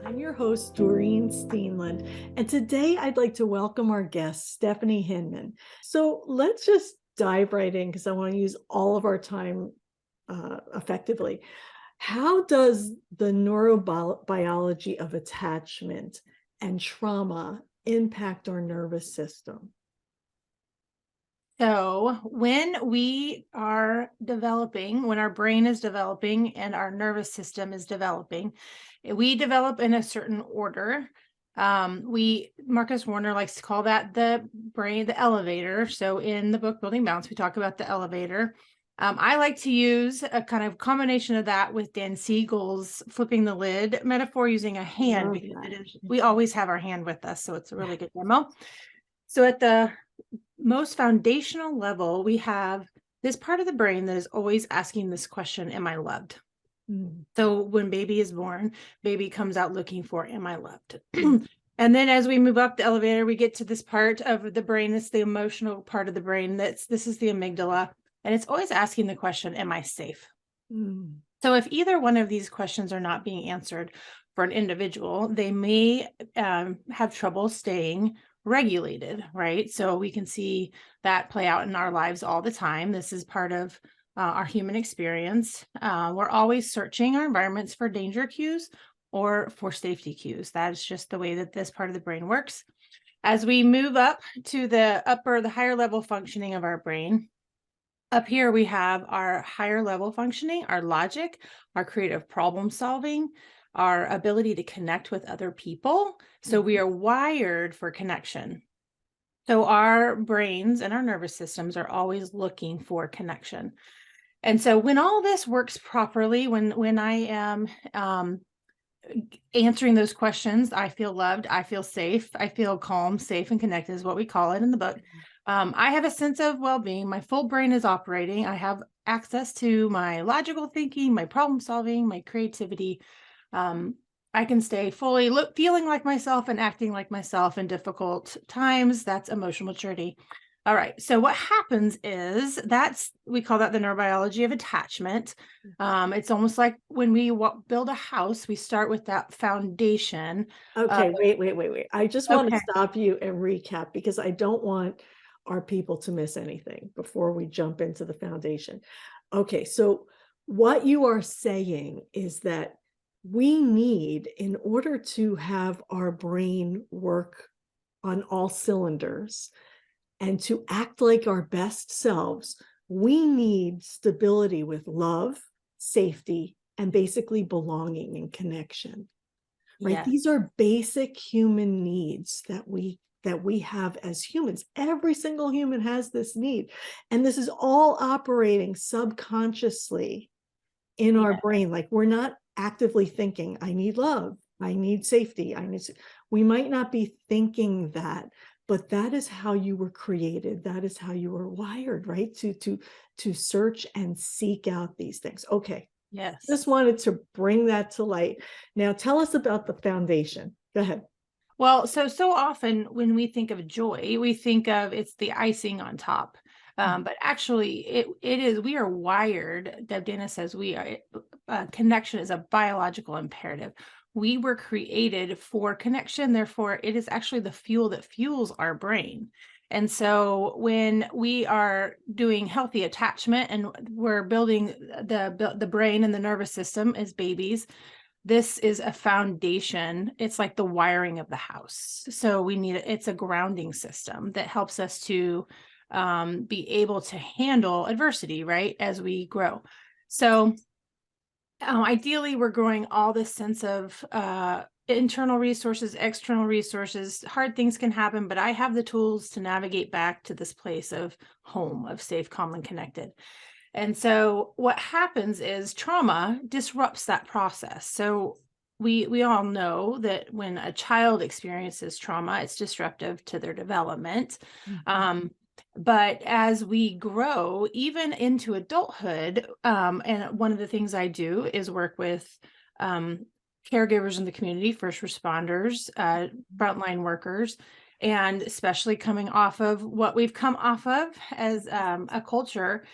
I'm your host, Doreen Steenland, and today I'd like to welcome our guest, Stefanie Hinman. So let's just dive right in because I want to use all of our time effectively. How does the neurobiology of attachment and trauma impact our nervous system? So when we are developing, when our brain is developing and our nervous system is developing, we develop in a certain order. Marcus Warner likes to call that the brain, the elevator. So in the book Building Bounce, we talk about the elevator. I like to use a kind of combination of that with Dan Siegel's flipping the lid metaphor using a hand, Love because that. we always have our hand with us. So it's a really good demo. So at the most foundational level, we have this part of the brain that is always asking this question, am I loved? Mm. So when baby is born, baby comes out looking for, am I loved? Mm. And then as we move up the elevator, we get to this part of the brain. It's the emotional part of the brain. This is the amygdala. And it's always asking the question, am I safe? Mm. So if either one of these questions are not being answered for an individual, they may have trouble staying regulated, right? So we can see that play out in our lives all the time. This is part of our human experience. We're always searching our environments for danger cues or for safety cues. That is just the way that this part of the brain works. As we move up to the higher level functioning of our brain, up here, we have our higher level functioning, our logic, our creative problem solving, our ability to connect with other people. So we are wired for connection. So our brains and our nervous systems are always looking for connection. And so when all this works properly, when I am answering those questions, I feel loved, I feel safe, I feel calm, safe, and connected is what we call it in the book. I have a sense of well-being. My full brain is operating. I have access to my logical thinking, my problem solving, my creativity. I can stay fully feeling like myself and acting like myself in difficult times. That's emotional maturity. All right. So what happens is we call that the neurobiology of attachment. It's almost like when we build a house, we start with that foundation. Okay, wait. I just want to Okay. stop you and recap because I don't want our people to miss anything before we jump into the foundation. Okay, so what you are saying is that we need, in order to have our brain work on all cylinders and to act like our best selves, we need stability with love, safety, and basically belonging and connection, right? Yes. These are basic human needs that we have as humans. Every single human has this need, and this is all operating subconsciously in our Yeah. brain. Like, we're not actively thinking, I need love, I need safety, we might not be thinking that, but that is how you were created, that is how you were wired, right? To search and seek out these things. Okay, Yes. just wanted to bring that to light. Now tell us about the foundation. Go ahead. Well, so often when we think of joy, we think of it's the icing on top. But actually, it is. We are wired. Deb Dana says we are. Connection is a biological imperative. We were created for connection. Therefore, it is actually the fuel that fuels our brain. And so, when we are doing healthy attachment and we're building the brain and the nervous system as babies, this is a foundation. It's like the wiring of the house. So it's a grounding system that helps us to be able to handle adversity, right, as we grow. So ideally, we're growing all this sense of internal resources, external resources. Hard things can happen, but I have the tools to navigate back to this place of home, of safe, calm, and connected. And so what happens is trauma disrupts that process. So we all know that when a child experiences trauma, it's disruptive to their development. Mhm. Um, but as we grow, even into adulthood, and one of the things I do is work with um, caregivers in the community, first responders, frontline workers, and especially coming off of what we've come off of as a culture,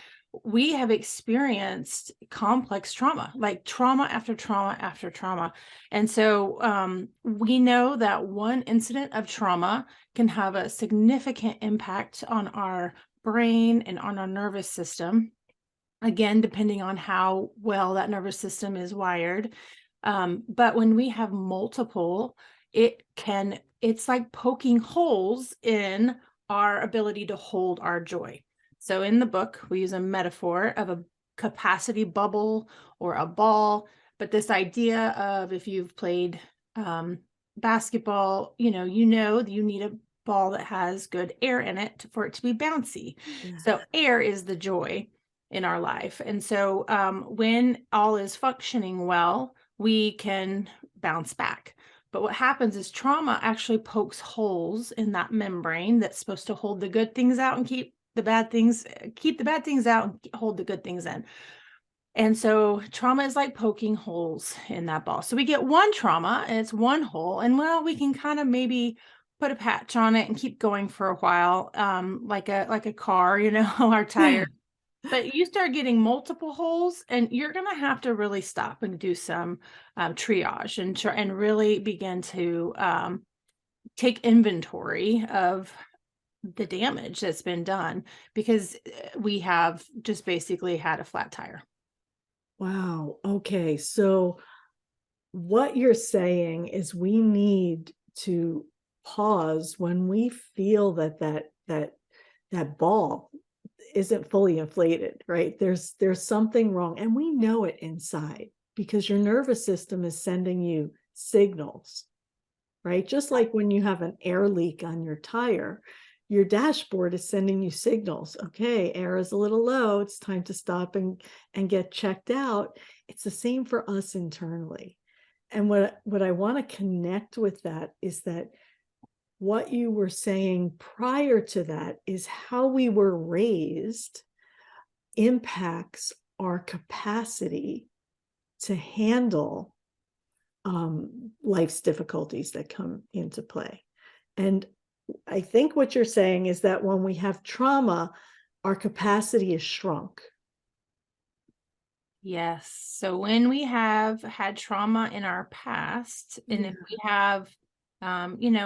we have experienced complex trauma, like trauma after trauma after trauma. And so we know that one incident of trauma can have a significant impact on our brain and on our nervous system. Again, depending on how well that nervous system is wired. But when we have multiple, it's like poking holes in our ability to hold our joy. So in the book, we use a metaphor of a capacity bubble or a ball. But this idea of, if you've played basketball, that you need a ball that has good air in it for it to be bouncy. Yeah. So air is the joy in our life. And so when all is functioning well, we can bounce back. But what happens is trauma actually pokes holes in that membrane that's supposed to hold the good things out and keep the bad things out and hold the good things in. And so trauma is like poking holes in that ball. So we get one trauma and it's one hole, and well, we can kind of maybe put a patch on it and keep going for a while, like a car, our tire. But you start getting multiple holes, and you're going to have to really stop and do some triage and really begin to take inventory of the damage that's been done, because we have just basically had a flat tire. Wow. Okay. So what you're saying is we need to pause when we feel that ball isn't fully inflated, right? There's something wrong, and we know it inside because your nervous system is sending you signals, right? Just like when you have an air leak on your tire, your dashboard is sending you signals. Okay, air is a little low. It's time to stop and get checked out. It's the same for us internally. And what I want to connect with that is that what you were saying prior to that is how we were raised impacts our capacity to handle life's difficulties that come into play. And I think what you're saying is that when we have trauma, our capacity is shrunk. Yes. So when we have had trauma in our past, and if Yeah. we have,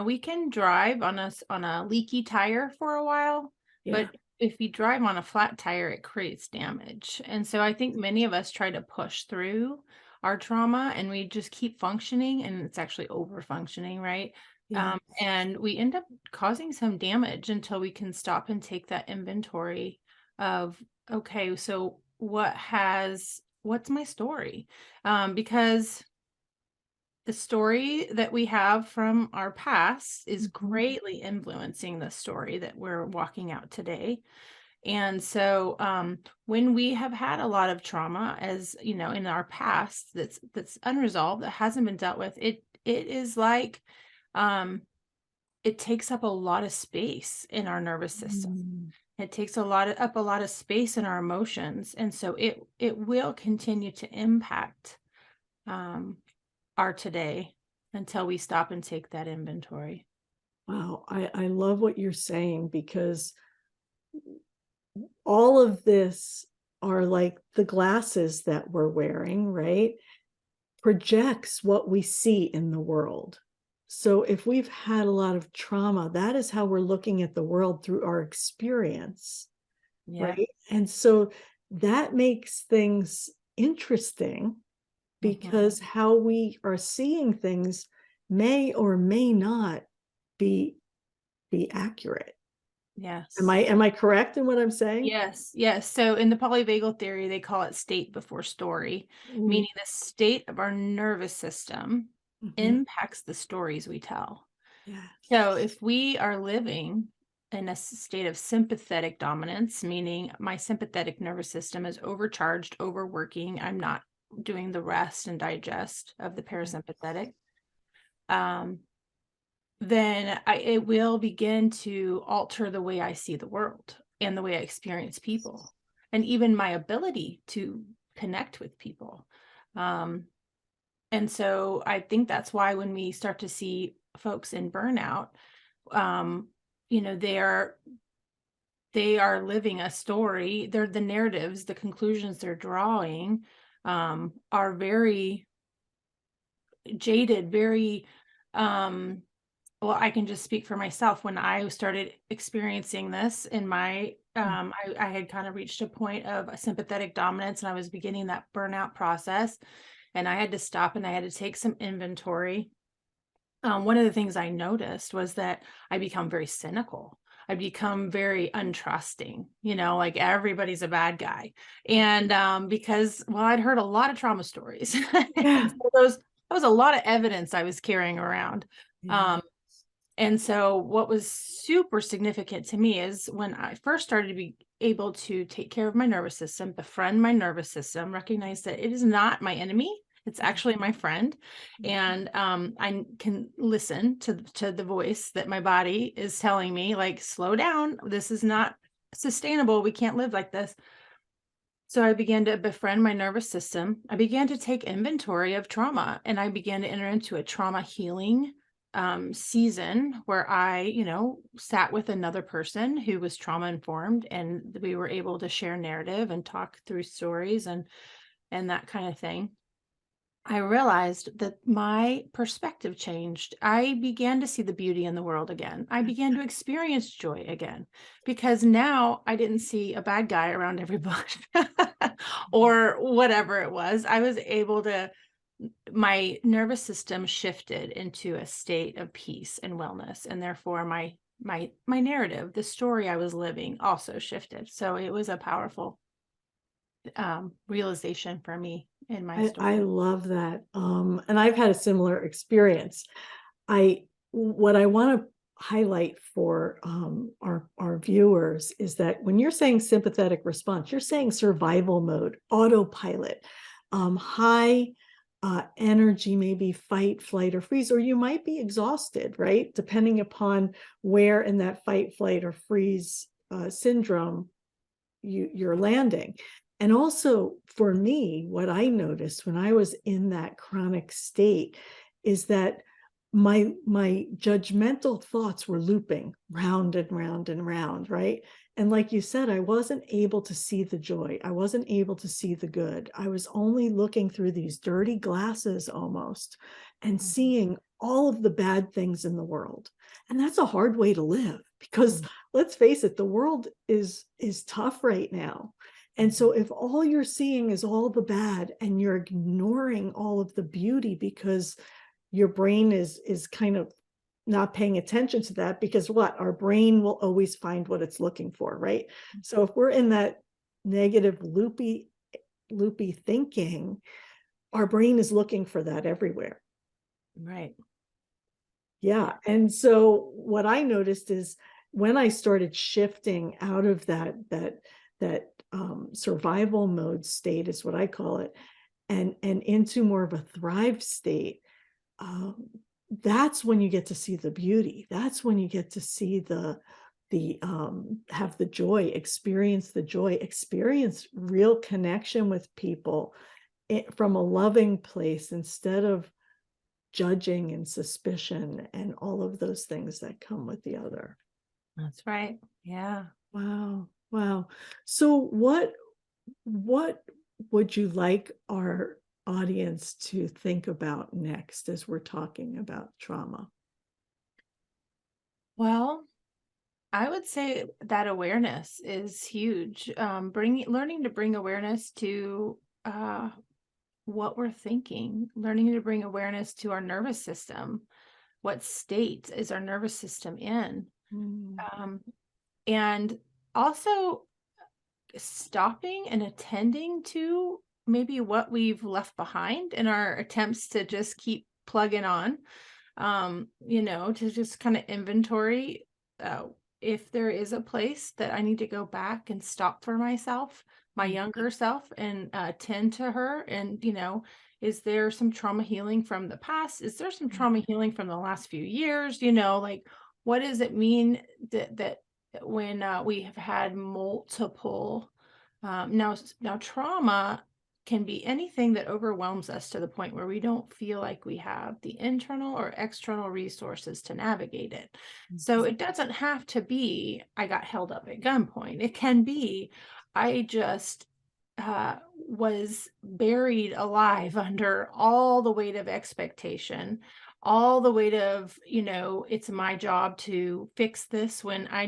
we can drive on a leaky tire for a while, Yeah. but if you drive on a flat tire, it creates damage. And so I think many of us try to push through our trauma, and we just keep functioning, and it's actually over functioning, right? Yeah. And we end up causing some damage until we can stop and take that inventory of, okay, so what's my story? Because the story that we have from our past is Mhm. greatly influencing the story that we're walking out today. And so when we have had a lot of trauma, as in our past, that's unresolved, that hasn't been dealt with, it is like um it takes up a lot of space in our nervous system. Mm. It takes a lot of space in our emotions, and so it will continue to impact um, our today until we stop and take that inventory. Wow. I love what you're saying because all of this are like the glasses that we're wearing, right? Projects what we see in the world. So if we've had a lot of trauma, that is how we're looking at the world through our experience, Yeah. right? And so that makes things interesting Mhm. because how we are seeing things may or may not be accurate. Am Yes. I correct in what I'm saying? Yes. Yes. So in the polyvagal theory, they call it state before story, Ooh, meaning the state of our nervous system mhm. impacts the stories we tell. So Yes. if we are living in a state of sympathetic dominance, meaning my sympathetic nervous system is overcharged, overworking, I'm not doing the rest and digest of the Yeah. parasympathetic, um, then it will begin to alter the way I see the world and the way I experience people, and even my ability to connect with people. Um, and so I think that's why when we start to see folks in burnout, um, you know, they are living a story. They're the narratives, the conclusions they're drawing are very jaded, very well, I can just speak for myself. When I started experiencing this in my I had kind of reached a point of a sympathetic dominance, and I was beginning that burnout process, and I had to stop and I had to take some inventory. One of the things I noticed was that I become very cynical. I become very untrusting, like everybody's a bad guy. And because, well, I'd heard a lot of trauma stories. Yeah. And so that was a lot of evidence I was carrying around. Yeah. Um, and so what was super significant to me is when I first started to be able to take care of my nervous system, befriend my nervous system, recognize that it is not my enemy. It's actually my friend. And I can listen to the voice that my body is telling me, like, slow down. This is not sustainable. We can't live like this. So I began to befriend my nervous system. I began to take inventory of trauma, and I began to enter into a trauma healing season where I, sat with another person who was trauma informed, and we were able to share narrative and talk through stories and that kind of thing. I realized that my perspective changed. I began to see the beauty in the world again. I began to experience joy again because now I didn't see a bad guy around every bush or whatever it was. I was able to, my nervous system shifted into a state of peace and wellness, and therefore my narrative, the story I was living, also shifted. So it was a powerful realization for me in my I story. love that. And I've had a similar experience. What I want to highlight for our viewers is that when you're saying sympathetic response, you're saying survival mode, autopilot, high energy, maybe fight, flight, or freeze, or you might be exhausted, right? Depending upon where in that fight, flight, or freeze syndrome you're landing. And also for me, what I noticed when I was in that chronic state is that my judgmental thoughts were looping round and round and round, right? And like you said, I wasn't able to see the joy. I wasn't able to see the good. I was only looking through these dirty glasses almost and seeing all of the bad things in the world. And that's a hard way to live because let's face it, the world is tough right now. And so if all you're seeing is all the bad and you're ignoring all of the beauty because your brain is kind of not paying attention to that, because what, our brain will always find what it's looking for, right? So if we're in that negative loopy thinking, our brain is looking for that everywhere. Right. Yeah. And so what I noticed is when I started shifting out of that survival mode state, is what I call it, and into more of a thrive state, that's when you get to see the beauty. That's when you get to see the have the joy, experience real connection with people from a loving place instead of judging and suspicion and all of those things that come with the other. That's right. Yeah. Wow. Wow. So what would you like our audience to think about next as we're talking about trauma? Well, I would say that awareness is huge. Learning to bring awareness to what we're thinking, learning to bring awareness to our nervous system. What state is our nervous system in? Mm. And also stopping and attending to maybe what we've left behind in our attempts to just keep plugging on, to just kind of inventory uh, if there is a place that I need to go back and stop for myself, my younger self, and tend to her. And, is there some trauma healing from the past? Is there some trauma healing from the last few years? Like, what does it mean that when we have had multiple now trauma can be anything that overwhelms us to the point where we don't feel like we have the internal or external resources to navigate it. So Mhm. it doesn't have to be, I got held up at gunpoint. It can be, I just was buried alive under all the weight of expectation, all the weight of, it's my job to fix this when I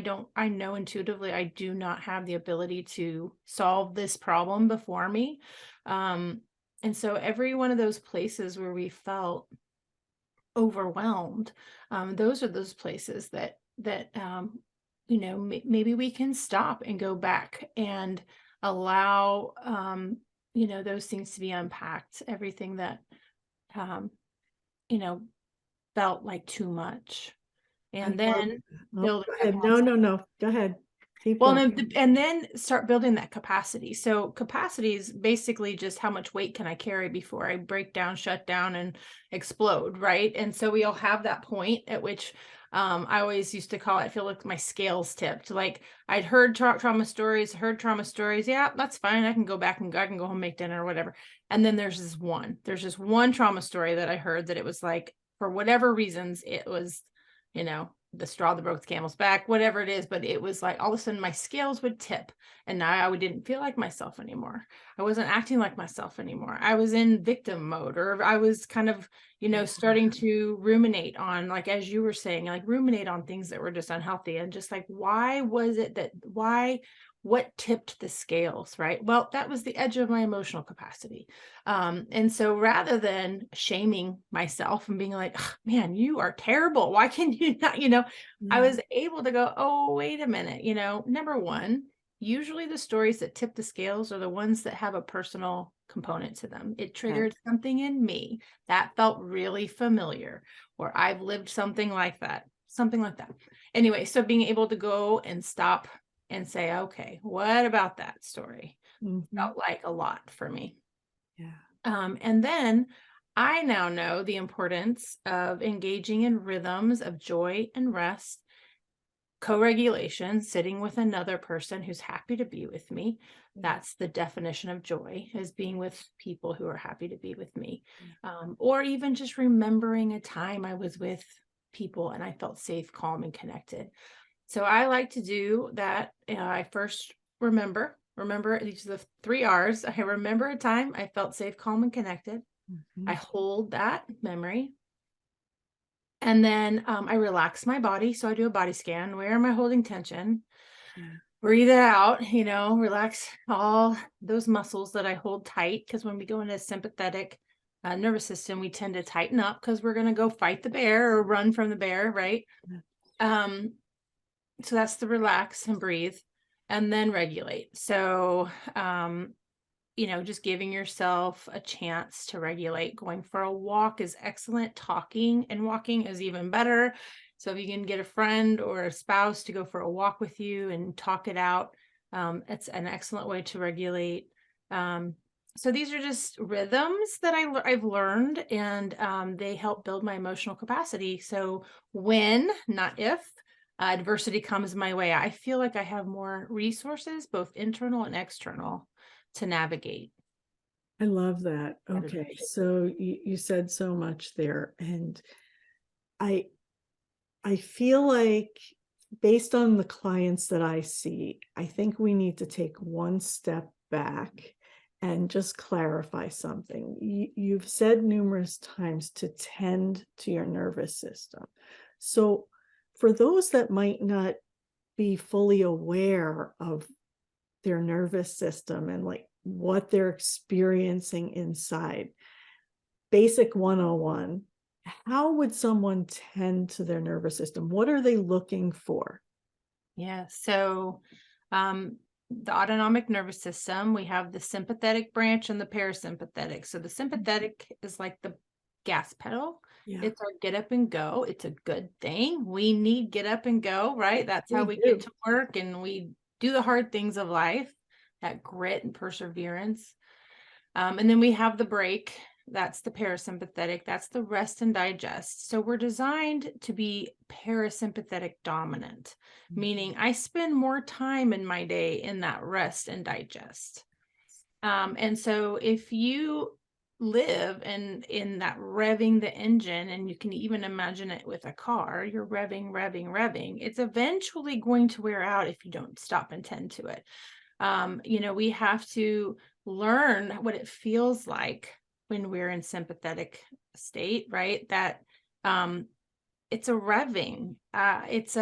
know intuitively I do not have the ability to solve this problem before me. Um, and so every one of those places where we felt overwhelmed, those are those places that maybe we can stop and go back and allow, those things to be unpacked, everything that, um, you know, felt like too much. I And love then that. Oh, building go ahead. No, capacity. no, no. Go ahead. Keep Well, going. and then start building that capacity. So capacity is basically just how much weight can I carry before I break down, shut down, and explode, right? And so we all have that point at which, I always used to call it, I feel like my scales tipped. Like I'd heard trauma stories, Yeah, that's fine. I can go back and I can go home, make dinner or whatever. And then there's this one trauma story that I heard that it was like, for whatever reasons, it was, the straw that broke the camel's back, whatever it is, but it was like all of a sudden my scales would tip and now I didn't feel like myself anymore. I wasn't acting like myself anymore. I was in victim mode, or I was kind of, starting to ruminate on, like, as you were saying, like ruminate on things that were just unhealthy, and just like, what tipped the scales, right? Well, that was the edge of my emotional capacity. And so rather than shaming myself and being like, "Ugh, man, you are terrible. Why can you not, I Yeah. was able to go, oh, wait a minute. Number one, usually the stories that tip the scales are the ones that have a personal component to them. It Yes. triggered something in me that felt really familiar, or I've lived something like that, something like that. Anyway, so being able to go and stop and say, okay, what about that story? Mhm. Felt like a lot for me. Yeah. And then I now know the importance of engaging in rhythms of joy and rest, co-regulation, sitting with another person who's happy to be with me. Yeah. That's the definition of joy, is being with people who are happy to be with me. Yeah. Or even just remembering a time I was with people and I felt safe, calm, and connected. So I like to do that. I first remember these are the 3 R's. I remember a time I felt safe, calm, and connected. I Mhm. hold that memory. And then I relax my body. So I do a body scan. Where am I holding tension? Yeah. Breathe it out, relax all those muscles that I hold tight. Because when we go into sympathetic nervous system, we tend to tighten up because we're going to go fight the bear or run from the bear, right? Yeah. Um, so that's the relax and breathe and then regulate. So, just giving yourself a chance to regulate. Going for a walk is excellent. Talking and walking is even better. So if you can get a friend or a spouse to go for a walk with you and talk it out, it's an excellent way to regulate. So these are just rhythms that I've learned, and they help build my emotional capacity. So when, not if, adversity comes my way, I feel like I have more resources, both internal and external, to navigate. I love that. That Okay. adversity. So you said so much there. And I I feel like based on the clients that I see, I think we need to take one step back and just clarify something. You've said numerous times to tend to your nervous system. So, for those that might not be fully aware of their nervous system and like what they're experiencing inside, basic 101, how would someone tend to their nervous system? What are they looking for? Yeah. So, the autonomic nervous system, we have the sympathetic branch and the parasympathetic. So, the sympathetic is like the gas pedal. Yeah, It's our get up and go. It's a good thing. We need get up and go, right? That's how we we get do. to work and we do the hard things of life, that grit and perseverance. And then we have the break. That's the parasympathetic. That's the rest and digest. So we're designed to be parasympathetic dominant, meaning I spend more time in my day in that rest and digest. And so if you live in that revving the engine, and you can even imagine it with a car, you're revving, revving, revving, it's eventually going to wear out if you don't stop and tend to it. We have to learn what it feels like when we're in sympathetic state, right? That um, it's a revving. It's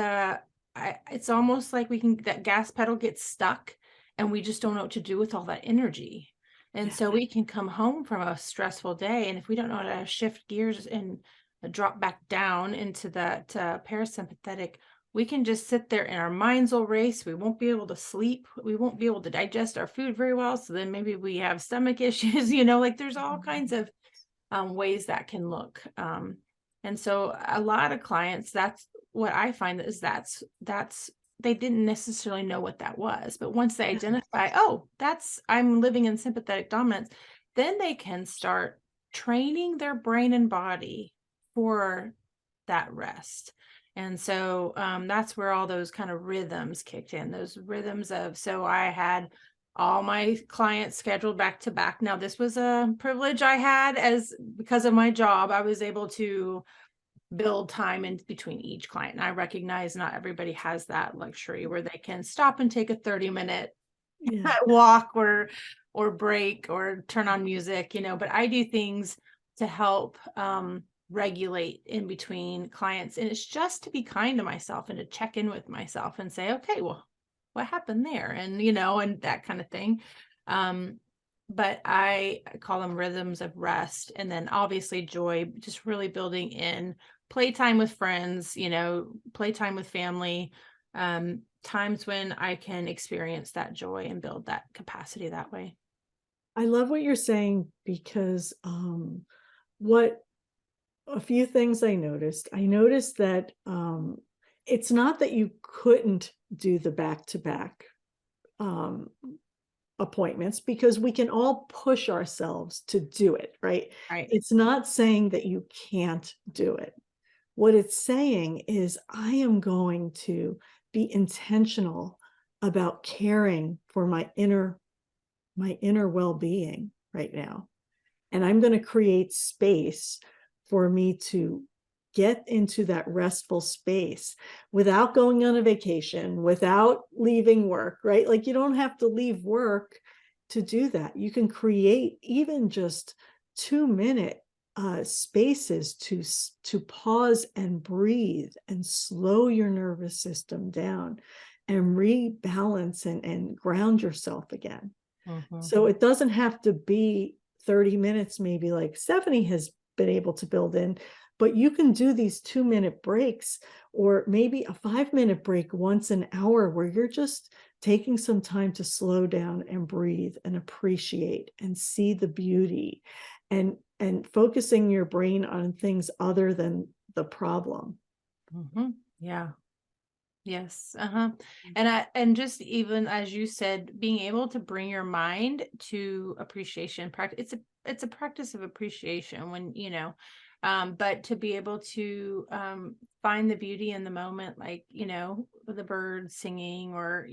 almost like that gas pedal gets stuck, and we just don't know what to do with all that energy. And Yeah. so we can come home from a stressful day, and if we don't know how to shift gears and drop back down into that parasympathetic, we can just sit there and our minds will race. We won't be able to sleep. We won't be able to digest our food very well. So then maybe we have stomach issues, like there's all kinds of ways that can look. And so a lot of clients, that's what I find is that's they didn't necessarily know what that was, but once they identify, oh, I'm living in sympathetic dominance, then they can start training their brain and body for that rest. And so that's where all those kind of rhythms kicked in, those rhythms of, so I had all my clients scheduled back to back. Now, this was a privilege I had, as because of my job, I was able to build time in between each client. And I recognize not everybody has that luxury where they can stop and take a 30-minute Yeah. walk or break or turn on music, but I do things to help regulate in between clients. And it's just to be kind to myself and to check in with myself and say, okay, well, what happened there? And, and that kind of thing. But I call them rhythms of rest. And then obviously joy, just really building in playtime with friends, playtime with family, times when I can experience that joy and build that capacity that way. I love what you're saying because what a few things I noticed. I noticed that it's not that you couldn't do the back-to-back um, appointments, because we can all push ourselves to do it, right? Right. It's not saying that you can't do it. What it's saying is, I am going to be intentional about caring for my inner well-being right now. And I'm going to create space for me to get into that restful space without going on a vacation, without leaving work, right? Like, you don't have to leave work to do that. You can create even just 2-minute spaces to pause and breathe and slow your nervous system down and rebalance and ground yourself again. Mm-hmm. So it doesn't have to be 30 minutes, maybe like Stefanie has been able to build in, but you can do these 2-minute breaks, or maybe a 5-minute break once an hour, where you're just taking some time to slow down and breathe and appreciate and see the beauty, and focusing your brain on things other than the problem. Mm-hmm. Yeah. Yes. Uh-huh. And just even as you said, being able to bring your mind to appreciation practice, it's a practice of appreciation when, but to be able to find the beauty in the moment, like, the birds singing, or,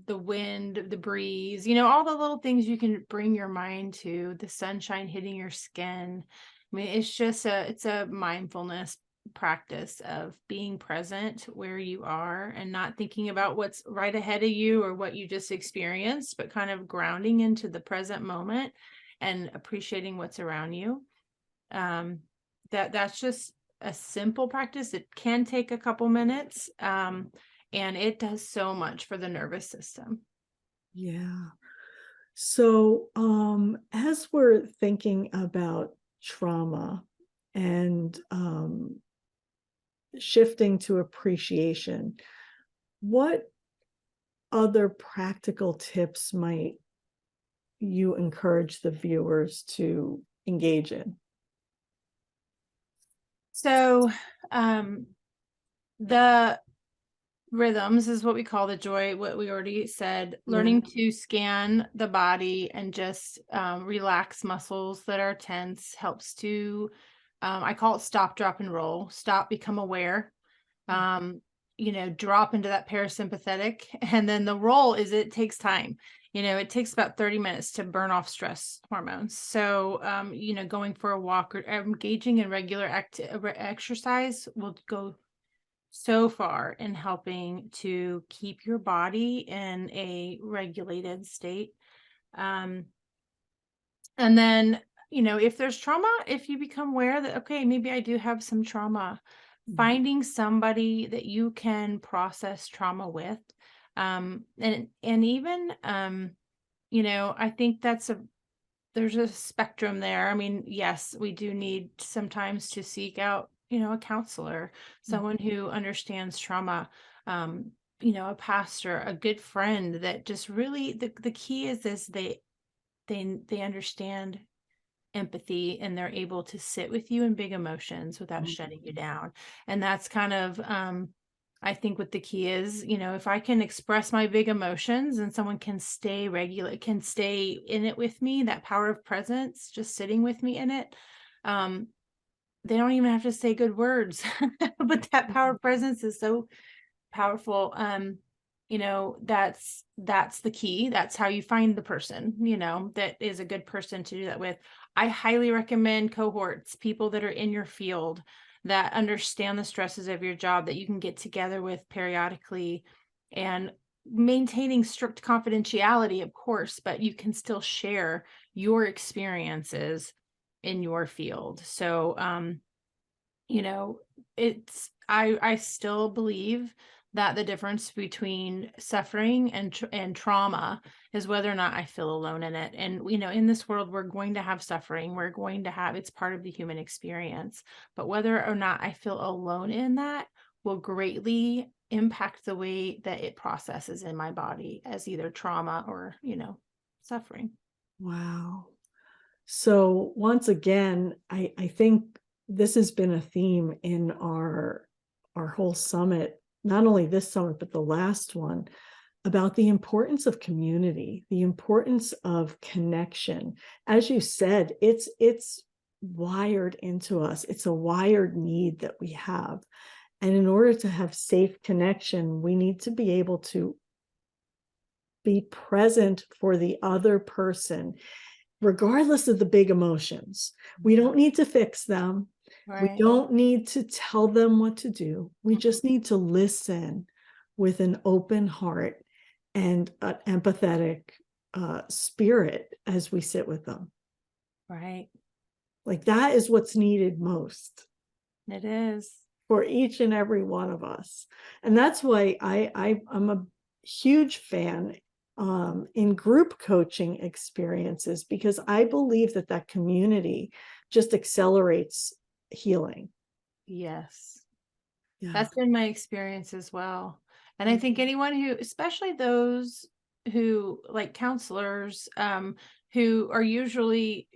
the wind, the breeze, all the little things you can bring your mind to, the sunshine hitting your skin. I mean, it's a mindfulness practice of being present where you are and not thinking about what's right ahead of you or what you just experienced, but kind of grounding into the present moment and appreciating what's around you. That's just a simple practice. It can take a couple minutes, and it does so much for the nervous system. Yeah. So as we're thinking about trauma and shifting to appreciation, what other practical tips might you encourage the viewers to engage in? So, the rhythms is what we call the joy, what we already said, Yeah. learning to scan the body and just relax muscles that are tense helps to, I call it stop, drop, and roll. Stop, become aware, drop into that parasympathetic. And then the roll is, it takes time. it takes about 30 minutes to burn off stress hormones. So, going for a walk or engaging in regular exercise will go so far in helping to keep your body in a regulated state. Um, and then, if there's trauma, if you become aware that, okay, maybe I do have some trauma, Mm. finding somebody that you can process trauma with. And even, I think there's a spectrum there. I mean, yes, we do need sometimes to seek out, a counselor, Mm. someone who understands trauma, um, a pastor, a good friend that just really the key is this they understand empathy and they're able to sit with you in big emotions without shutting you down. And that's kind of I think what the key is, if I can express my big emotions and someone can stay regular, can stay in it with me, that power of presence, just sitting with me in it. Um, they don't even have to say good words, but that power of presence is so powerful. That's the key. That's how you find the person, that is a good person to do that with. I highly recommend cohorts, people that are in your field that understand the stresses of your job that you can get together with periodically, and maintaining strict confidentiality, of course, but you can still share your experiences in your field. So, you know, I still believe that the difference between suffering and trauma is whether or not I feel alone in it. And in this world, we're going to have suffering. We're going to have, it's part of the human experience. But whether or not I feel alone in that will greatly impact the way that it processes in my body as either trauma or, suffering. Wow. So once again, I think this has been a theme in our whole summit, not only this summit, but the last one, about the importance of community, the importance of connection. As you said, it's wired into us. It's a wired need that we have. And in order to have safe connection, we need to be able to be present for the other person, regardless of the big emotions. We don't need to fix them. We Right. don't need to tell them what to do. We Mhm. just need to listen with an open heart and an empathetic spirit as we sit with them. Right. Like that is what's needed most It is. for each and every one of us. And that's why I'm a huge fan in group coaching experiences, because I believe that that community just accelerates healing. Yes. Yeah. That's been my experience as well. And I think anyone who, especially those who like counselors, who are usually,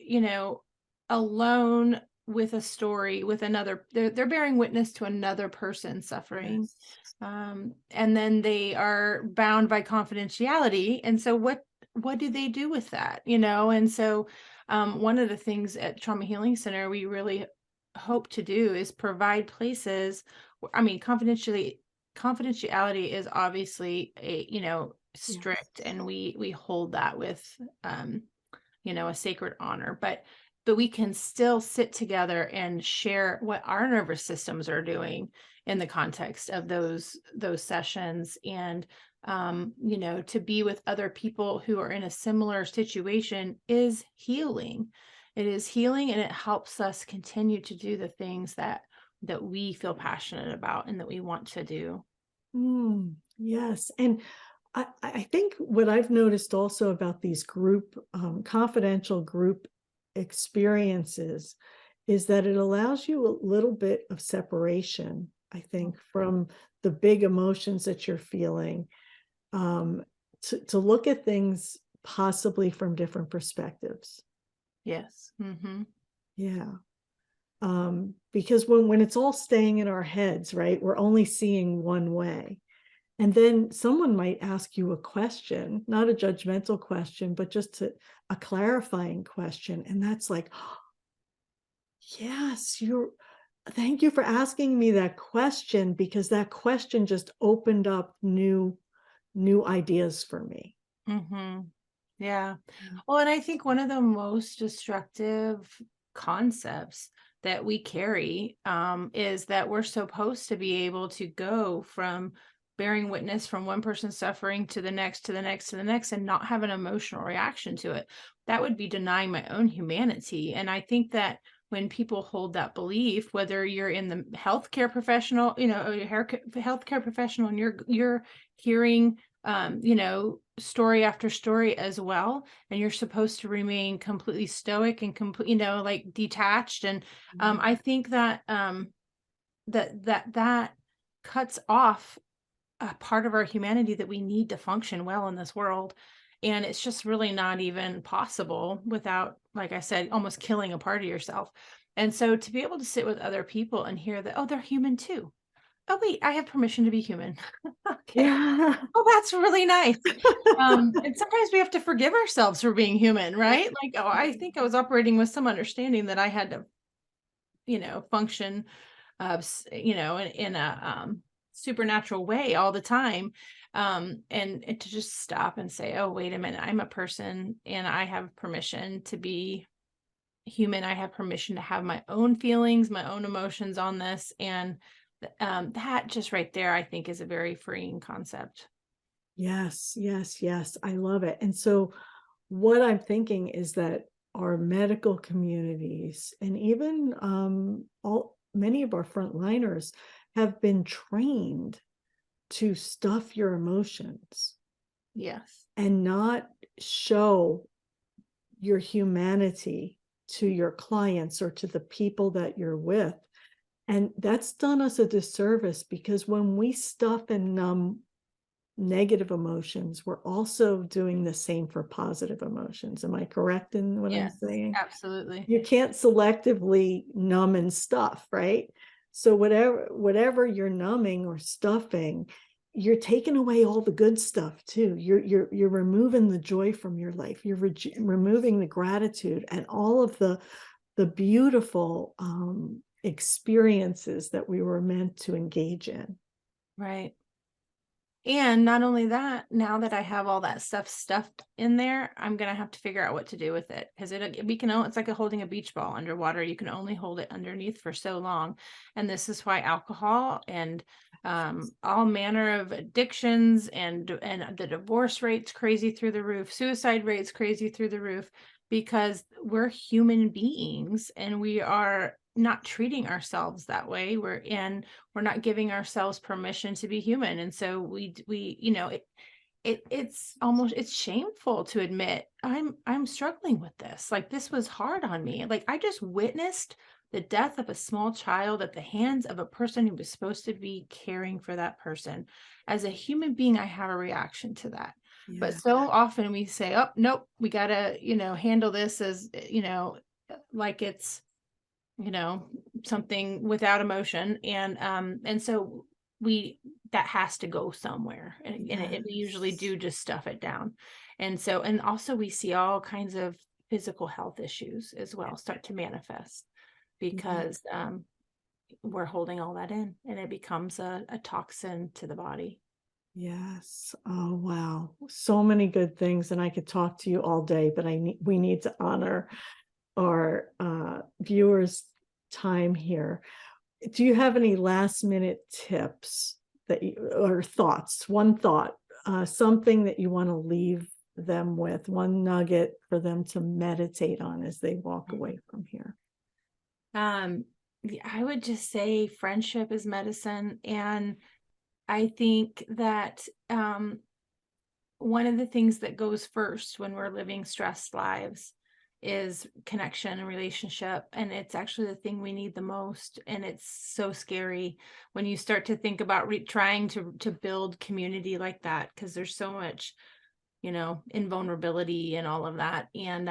alone with a story with another, they're bearing witness to another person suffering. Yes. And then they are bound by confidentiality. And so what do they do with that? And so one of the things at Trauma Healing Center we really hope to do is provide places. I mean, confidentiality is obviously strict, Yes. and we hold that with a sacred honor, but we can still sit together and share what our nervous systems are doing in the context of those sessions, and to be with other people who are in a similar situation is healing. It is healing, and it helps us continue to do the things that we feel passionate about and that we want to do. Yes. And I think what I've noticed also about these group, confidential group experiences is that it allows you a little bit of separation, I think, from the big emotions that you're feeling, um, to look at things possibly from different perspectives. Yes. Mm-hmm. Yeah. Because when it's all staying in our heads, right, we're only seeing one way. And then someone might ask you a question, not a judgmental question, but just a clarifying question. And that's like, oh, yes, thank you for asking me that question, because that question just opened up new ideas for me. Mm-hmm. Yeah. Yeah. Well, and I think one of the most destructive concepts that we carry is that we're supposed to be able to go from bearing witness from one person's suffering to the next, to the next, to the next, and not have an emotional reaction to it. That would be denying my own humanity. And I think that when people hold that belief, whether you're in the healthcare professional, or your healthcare professional, and you're hearing story after story as well, and you're supposed to remain completely stoic and complete, like detached. And Mhm. I think that that cuts off a part of our humanity that we need to function well in this world. And it's just really not even possible without, like I said, almost killing a part of yourself. And so to be able to sit with other people and hear that, oh, they're human too. Oh, wait, I have permission to be human. Okay. Yeah. Oh, that's really nice. And sometimes we have to forgive ourselves for being human, right? Like, oh, I think I was operating with some understanding that I had to, function, in a supernatural way all the time. And to just stop and say, oh, wait a minute, I'm a person and I have permission to be human. I have permission to have my own feelings, my own emotions on this. And that just right there, I think, is a very freeing concept. Yes, yes, yes. I love it. And so what I'm thinking is that our medical communities and even all many of our frontliners have been trained to stuff your emotions Yes. and not show your humanity to your clients or to the people that you're with. And that's done us a disservice because when we stuff and numb negative emotions, we're also doing the same for positive emotions. Am I correct in what I'm Yes, saying? absolutely. You can't selectively numb and stuff, right? So whatever you're numbing or stuffing, you're taking away all the good stuff too. You're removing the joy from your life. You're removing the gratitude and all of the beautiful experiences that we were meant to engage in. Right. And not only that, now that I have all that stuff stuffed in there, I'm gonna have to figure out what to do with it because it's like holding a beach ball underwater. You can only hold it underneath for so long. And this is why alcohol and all manner of addictions and the divorce rates crazy through the roof, suicide rates crazy through the roof, because we're human beings and we are not treating ourselves that way. We're not giving ourselves permission to be human. And so it's shameful to admit I'm struggling with this. Like, this was hard on me. Like, I just witnessed the death of a small child at the hands of a person who was supposed to be caring for that person. As a human being, I have a reaction to that. But Yeah. so often we say, oh, nope, we gotta, handle this as, like it's, you know, something without emotion. And so we that has to go somewhere. And we usually Yes. do just stuff it down. And also we see all kinds of physical health issues as well start to manifest Yeah. because we're holding all that in and it becomes a toxin to the body. Yes. Oh, wow. So many good things. And I could talk to you all day, but we need to honor our viewers' time here. Do you have any last minute tips or thoughts? One thought, something that you want to leave them with, one nugget for them to meditate on as they walk away from here. Um, I would just say friendship is medicine. And I think that one of the things that goes first when we're living stressed lives is connection and relationship. And it's actually the thing we need the most. And it's so scary when you start to think about trying to build community like that, because there's so much, invulnerability and all of that. And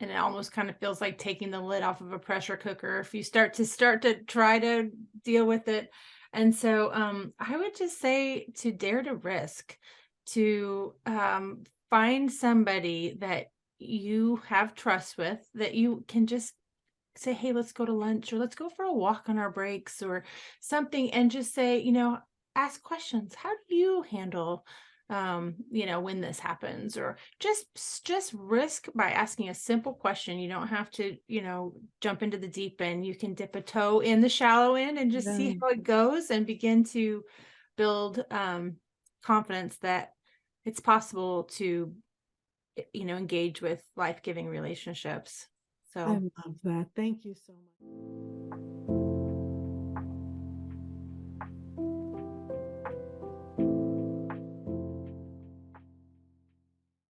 it almost kind of feels like taking the lid off of a pressure cooker if you start to try to deal with it. And so I would just say to dare to risk, to find somebody that you have trust with, that you can just say, hey, let's go to lunch or let's go for a walk on our breaks or something, and just say, ask questions. How do you handle when this happens, or just risk by asking a simple question. You don't have to, jump into the deep end. You can dip a toe in the shallow end and just see Yeah. how it goes, and begin to build confidence that it's possible to, engage with life-giving relationships. I So love that. Thank you so much.